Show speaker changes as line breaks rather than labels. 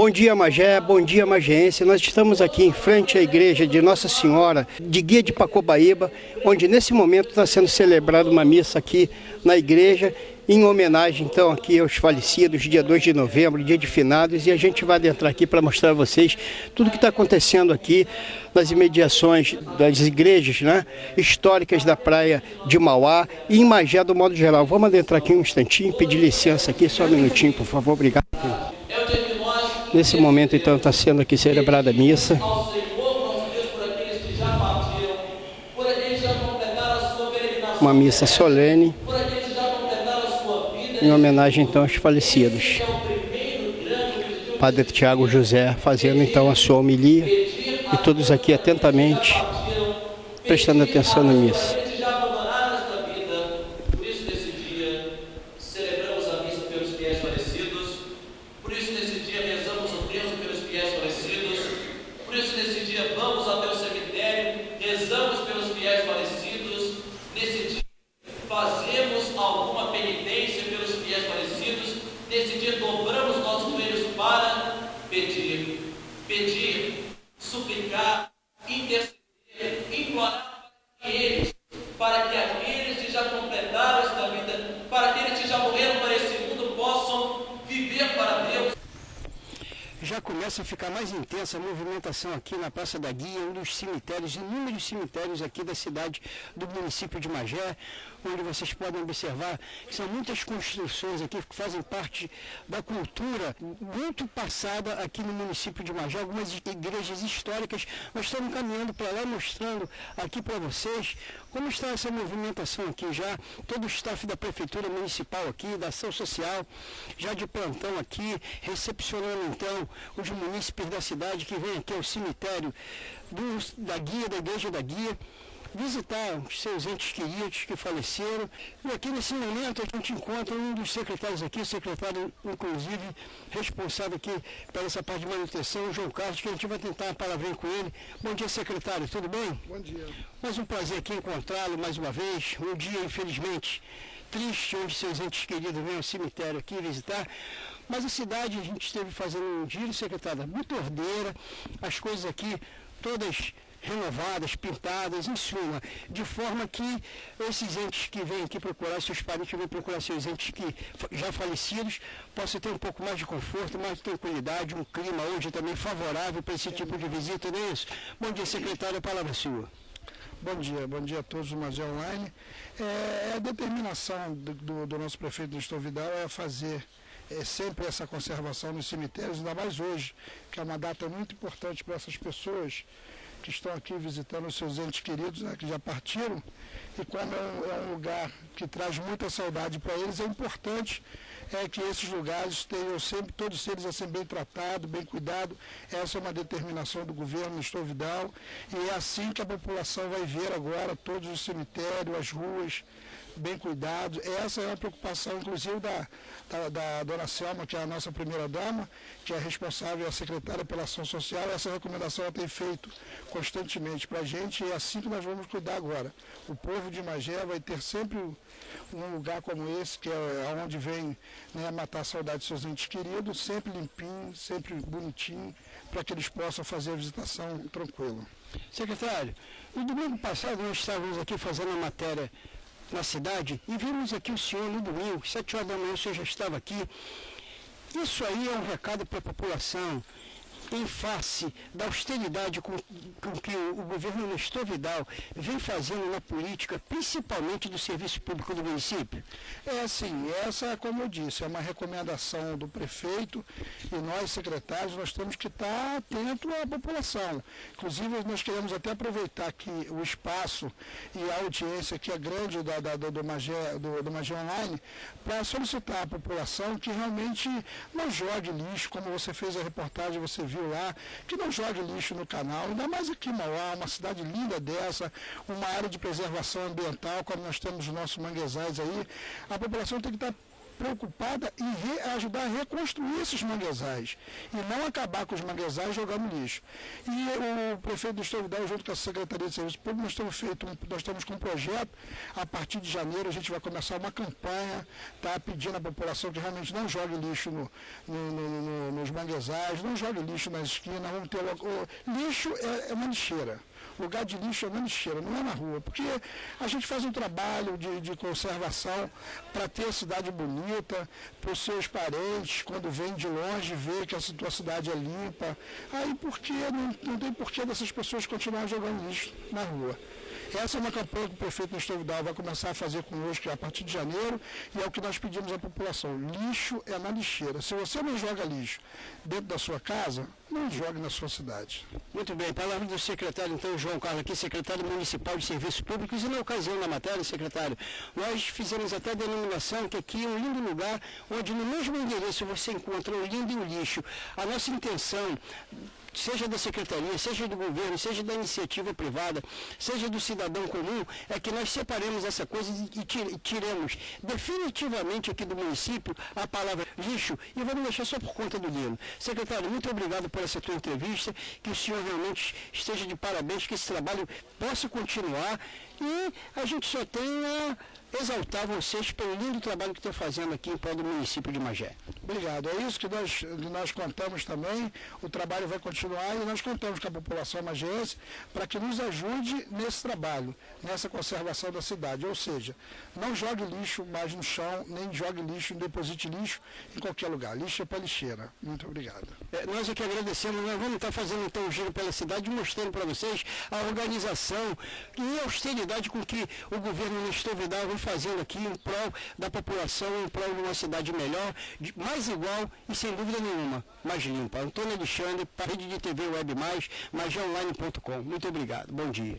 Bom dia, Magé, bom dia, Magéense. Nós estamos aqui em frente à igreja de Nossa Senhora de Guia de Pacobaíba, onde nesse momento está sendo celebrada uma missa aqui na igreja, em homenagem então aqui aos falecidos, dia 2 de novembro, dia de finados, e a gente vai adentrar aqui para mostrar a vocês tudo o que está acontecendo aqui nas imediações das igrejas, né, históricas da praia de Mauá e em Magé do modo geral. Vamos adentrar aqui um instantinho, pedir licença aqui, só um minutinho, por favor, obrigado. Nesse momento então está sendo aqui celebrada a missa. Uma missa solene, em homenagem então aos falecidos. Padre Tiago José fazendo então a sua homilia e todos aqui atentamente prestando atenção na missa.
Fazemos alguma penitência pelos fiéis falecidos. Nesse dia dobramos nossos joelhos para pedir, suplicar, interceder, implorar para que aqueles que já completaram esta vida, para aqueles que já morreram para esse mundo, possam viver para Deus.
Já começa a ficar mais intensa a movimentação aqui na Praça da Guia, um dos cemitérios, inúmeros cemitérios aqui da cidade, do município de Magé, onde vocês podem observar que são muitas construções aqui que fazem parte da cultura muito passada aqui no município de Magé, algumas igrejas históricas. Nós estamos caminhando para lá, mostrando aqui para vocês como está essa movimentação aqui já, todo o staff da Prefeitura Municipal aqui, da Ação Social, já de plantão aqui, recepcionando então os munícipes da cidade que vêm aqui ao cemitério da Guia, da Igreja da Guia, visitar os seus entes queridos que faleceram. E aqui nesse momento a gente encontra um dos secretários aqui, secretário inclusive responsável aqui pela essa parte de manutenção, o João Carlos, que a gente vai tentar uma palavrinha com ele. Bom dia, secretário, tudo bem?
Bom dia.
Mais um prazer aqui encontrá-lo mais uma vez. Um dia, infelizmente, triste, onde seus entes queridos vêm ao cemitério aqui visitar. Mas a cidade, a gente esteve fazendo um giro, secretária, muito ordeira, as coisas aqui todas renovadas, pintadas, em suma, de forma que esses entes que vêm aqui procurar, seus parentes que vêm procurar seus entes que já falecidos, possam ter um pouco mais de conforto, mais de tranquilidade, um clima hoje também favorável para esse tipo de visita, não é isso? Bom dia, secretário, a palavra é sua.
Bom dia a todos do Magé Online. A determinação do nosso prefeito Nestor Vidal é fazer sempre essa conservação nos cemitérios, ainda mais hoje, que é uma data muito importante para essas pessoas que estão aqui visitando os seus entes queridos, né, que já partiram, e como é um lugar que traz muita saudade para eles, é importante que esses lugares tenham sempre, todos eles assim, bem tratados, bem cuidados. Essa é uma determinação do governo Nestor Vidal, e é assim que a população vai ver agora todos os cemitérios, as ruas, bem cuidados. Essa é uma preocupação, inclusive, da dona Selma, que é a nossa primeira-dama, que é responsável, a secretária pela Ação Social. Essa recomendação ela tem feito constantemente para a gente, e é assim que nós vamos cuidar agora. O povo de Magé vai ter sempre um lugar como esse, que é onde vem, né, matar a saudade de seus entes queridos, sempre limpinho, sempre bonitinho, para que eles possam fazer a visitação tranquila.
Secretário, no domingo passado nós estávamos aqui fazendo a matéria na cidade e vimos aqui o senhor no domingo, 7 horas da manhã o senhor já estava aqui. Isso aí é um recado para a população, em face da austeridade com que o governo Nestor Vidal vem fazendo na política, principalmente do serviço público do município?
Sim, essa, como eu disse, é uma recomendação do prefeito, e nós, secretários, nós temos que estar atentos à população. Inclusive, nós queremos até aproveitar aqui o espaço e a audiência que é grande do Magé Online, para solicitar à população que realmente não jogue lixo, como você fez a reportagem, você viu lá, que não jogue lixo no canal, ainda mais aqui em Mauá, uma cidade linda dessa, uma área de preservação ambiental, como nós temos os nossos manguezais aí. A população tem que estar preocupada em ajudar a reconstruir esses manguezais e não acabar com os manguezais jogando lixo. E o prefeito do Estado Vidal, junto com a Secretaria de Serviço Público, nós estamos com um projeto. A partir de janeiro a gente vai começar uma campanha, tá, pedindo à população que realmente não jogue lixo nos manguezais, não jogue lixo nas esquinas. Vamos ter lixo é uma lixeira. Lugar de lixo é uma lixeira, não é na rua, porque a gente faz um trabalho de conservação para ter a cidade bonita, para os seus parentes, quando vêm de longe, ver que a tua cidade é limpa. Aí não tem porquê dessas pessoas continuarem jogando lixo na rua. Essa é uma campanha que o prefeito Nestor Vidal vai começar a fazer conosco a partir de janeiro, e é o que nós pedimos à população. Lixo é na lixeira. Se você não joga lixo dentro da sua casa, não jogue na sua cidade.
Muito bem, palavra do secretário, então, João Carlos, aqui, secretário municipal de Serviços Públicos, e na ocasião da matéria, secretário, nós fizemos até a denominação que aqui é um lindo lugar, onde no mesmo endereço você encontra o lindo e o lixo. A nossa intenção, seja da secretaria, seja do governo, seja da iniciativa privada, seja do cidadão comum, é que nós separemos essa coisa e tiremos definitivamente aqui do município a palavra lixo e vamos deixar só por conta do Lino. Secretário, muito obrigado por essa tua entrevista, que o senhor realmente esteja de parabéns, que esse trabalho possa continuar e a gente só tenha exaltar vocês pelo lindo trabalho que estão fazendo aqui em prol do município de Magé.
Obrigado. É isso que nós contamos também. O trabalho vai continuar e nós contamos com a população magéense para que nos ajude nesse trabalho, nessa conservação da cidade. Ou seja, não jogue lixo mais no chão, nem jogue lixo, deposite lixo em qualquer lugar. Lixo é para lixeira. Muito obrigado.
Nós aqui agradecemos. Nós vamos estar fazendo então um giro pela cidade, mostrando para vocês a organização e a austeridade com que o governo Nestor Vidal vai fazendo aqui em prol da população, em prol de uma cidade melhor, mais igual e sem dúvida nenhuma, mais limpa. Antônio Alexandre, para a Rede de TV Web Mais, magéonline.com. Muito obrigado. Bom dia.